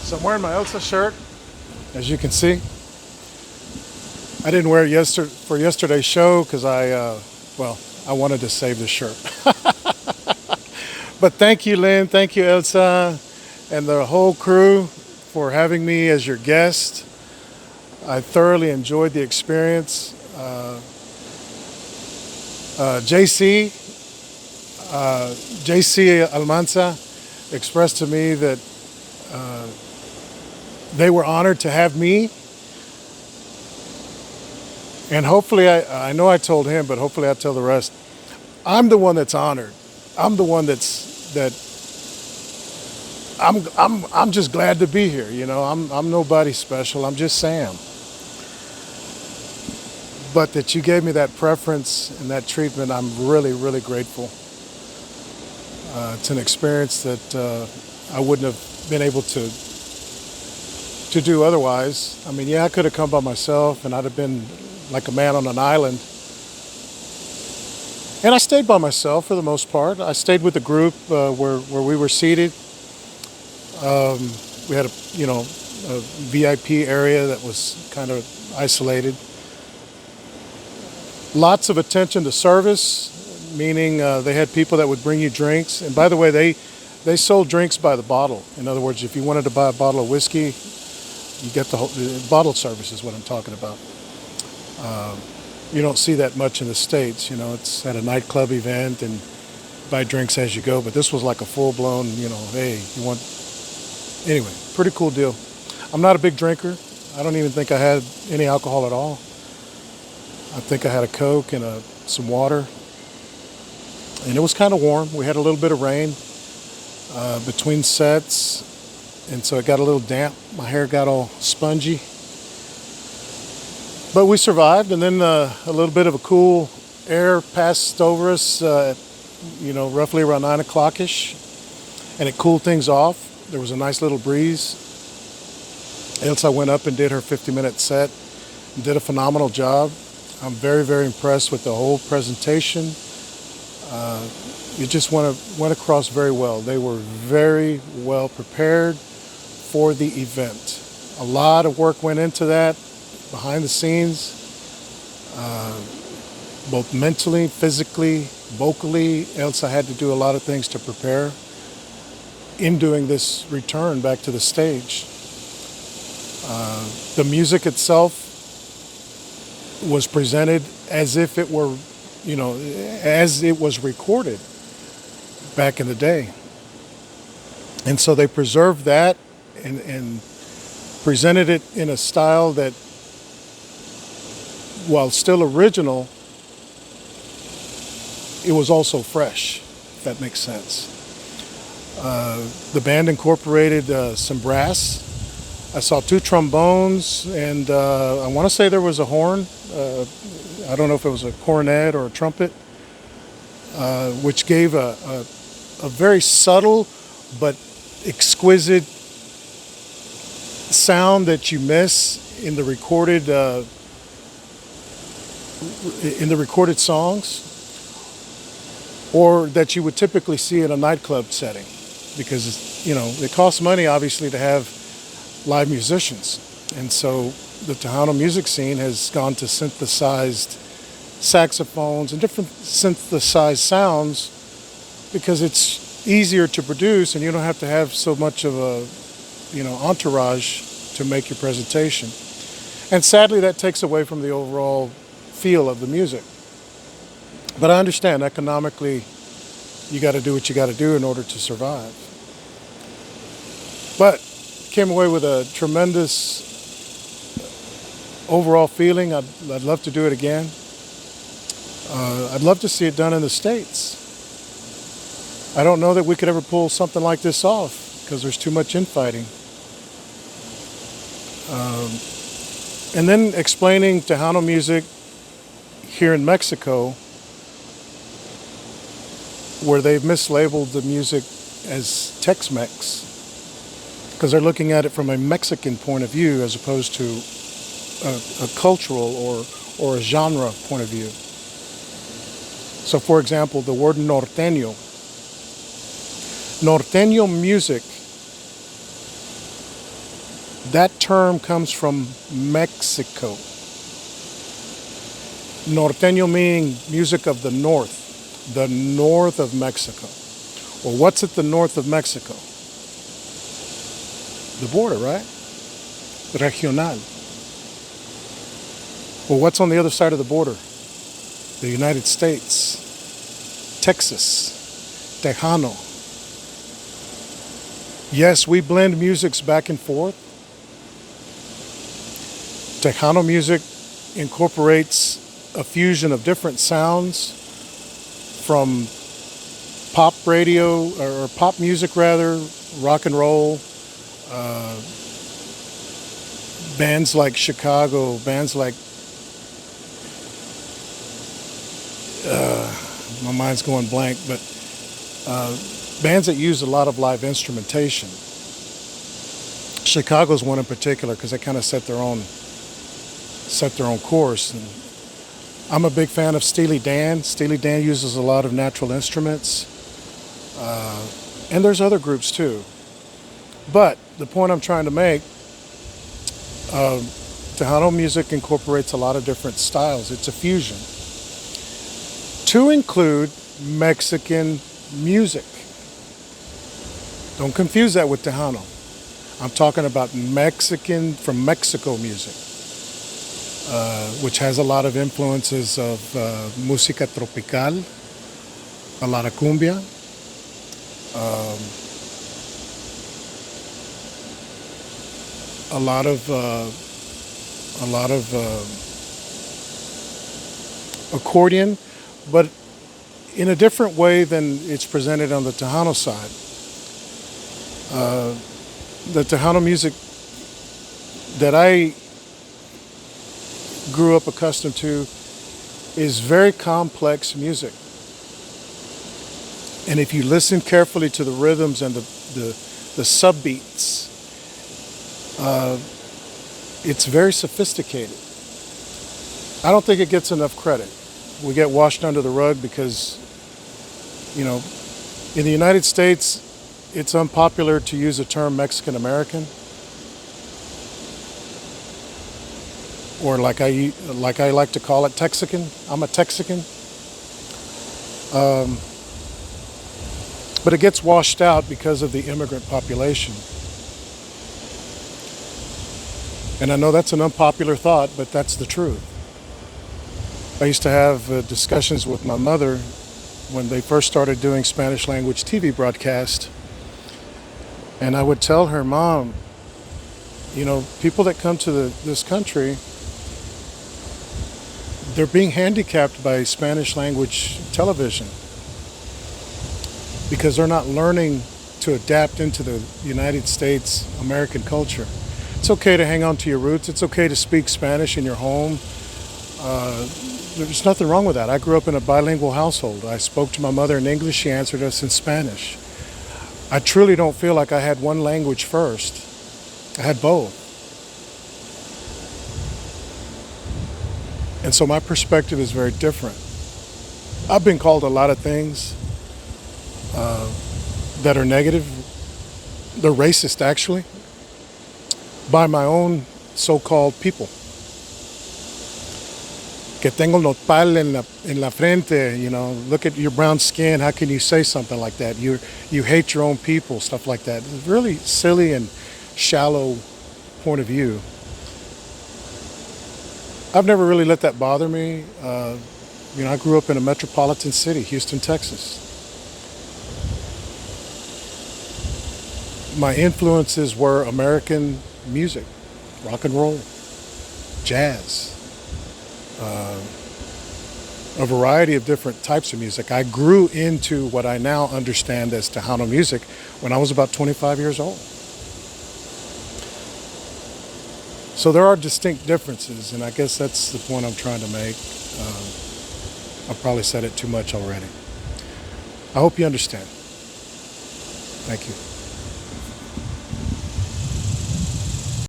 So I'm wearing my Elsa shirt, as you can see. I didn't wear it for yesterday's show because I wanted to save the shirt. But thank you, Lynn. Thank you, Elsa, and the whole crew for having me as your guest. I thoroughly enjoyed the experience. JC, JC Almanza expressed to me that they were honored to have me. And hopefully, I know I told him, but hopefully I'll tell the rest. I'm the one that's honored. I'm the one that I'm just glad to be here. You know, I'm nobody special. I'm just Sam. But that you gave me that preference and that treatment, I'm really, really grateful. It's an experience that I wouldn't have been able to do otherwise. I mean, yeah, I could have come by myself and I'd have been like a man on an island. And I stayed by myself for the most part. I stayed with a group where we were seated. We had a VIP area that was kind of isolated. Lots of attention to service, meaning they had people that would bring you drinks. And by the way, they sold drinks by the bottle. In other words, if you wanted to buy a bottle of whiskey, you get the bottle service is what I'm talking about. You don't see that much in the States. You know, it's at a nightclub event and buy drinks as you go. But this was like a full-blown, hey, you want... Anyway, pretty cool deal. I'm not a big drinker. I don't even think I had any alcohol at all. I think I had a Coke and some water. And it was kind of warm. We had a little bit of rain between sets. And so it got a little damp. My hair got all spongy. But we survived. And then a little bit of a cool air passed over us, roughly around 9 o'clock-ish. And it cooled things off. There was a nice little breeze. Elsa went up and did her 50-minute set. And did a phenomenal job. I'm very, very impressed with the whole presentation. It just went across very well. They were very well prepared for the event. A lot of work went into that behind the scenes, both mentally, physically, vocally. Elsa had to do a lot of things to prepare in doing this return back to the stage. The music itself was presented as if it were, as it was recorded back in the day. And so they preserved that and presented it in a style that, while still original, it was also fresh, if that makes sense. The band incorporated some brass. I saw 2 trombones, and I want to say there was a horn. I don't know if it was a cornet or a trumpet, which gave a very subtle but exquisite sound that you miss in the recorded songs, or that you would typically see in a nightclub setting, because it costs money obviously to have live musicians. And so the Tejano music scene has gone to synthesized saxophones and different synthesized sounds because it's easier to produce and you don't have to have so much of a entourage to make your presentation. And sadly that takes away from the overall feel of the music. But I understand economically you got to do what you got to do in order to survive. But came away with a tremendous overall feeling. I'd love to do it again. I'd love to see it done in the States. I don't know that we could ever pull something like this off because there's too much infighting. And then explaining Tejano music here in Mexico, where they've mislabeled the music as Tex-Mex, because they're looking at it from a Mexican point of view as opposed to a cultural or a genre point of view. So for example, the word norteño music That term comes from Mexico. Norteño meaning music of the north of Mexico. Well, what's at the north of Mexico? The border, right? Regional. Well, what's on the other side of the border? The United States, Texas, Tejano. Yes, we blend musics back and forth. Tejano music incorporates a fusion of different sounds from pop radio, or pop music rather, rock and roll, bands like Chicago, bands like, my mind's going blank, but bands that use a lot of live instrumentation. Chicago's one in particular because they kind of set their own course. And I'm a big fan of Steely Dan. Steely Dan uses a lot of natural instruments, and there's other groups too. But the point I'm trying to make, Tejano music incorporates a lot of different styles. It's a fusion, to include Mexican music. Don't confuse that with Tejano. I'm talking about Mexican, from Mexico music, which has a lot of influences of música tropical, a lot of cumbia, a lot of accordion, but in a different way than it's presented on the Tejano side. The Tejano music that I grew up accustomed to is very complex music. And if you listen carefully to the rhythms and the subbeats, it's very sophisticated. I don't think it gets enough credit. We get washed under the rug because, in the United States, it's unpopular to use the term Mexican American, or like I like to call it, Texican. I'm a Texican. But it gets washed out because of the immigrant population. And I know that's an unpopular thought, but that's the truth. I used to have discussions with my mother when they first started doing Spanish language TV broadcast. And I would tell her, Mom, people that come to this country, they're being handicapped by Spanish language television because they're not learning to adapt into the United States American culture. It's okay to hang on to your roots. It's okay to speak Spanish in your home. There's nothing wrong with that. I grew up in a bilingual household. I spoke to my mother in English. She answered us in Spanish. I truly don't feel like I had one language first. I had both. And so my perspective is very different. I've been called a lot of things that are negative. They're racist, actually, by my own so-called people. Que tengo nopal en la frente, look at your brown skin. How can you say something like that? You hate your own people, stuff like that. It's really silly and shallow point of view. I've never really let that bother me. I grew up in a metropolitan city, Houston, Texas. My influences were American music, rock and roll, jazz, a variety of different types of music. I grew into what I now understand as Tejano music when I was about 25 years old. So there are distinct differences, and I guess that's the point I'm trying to make. I've probably said it too much already. I hope you understand. Thank you.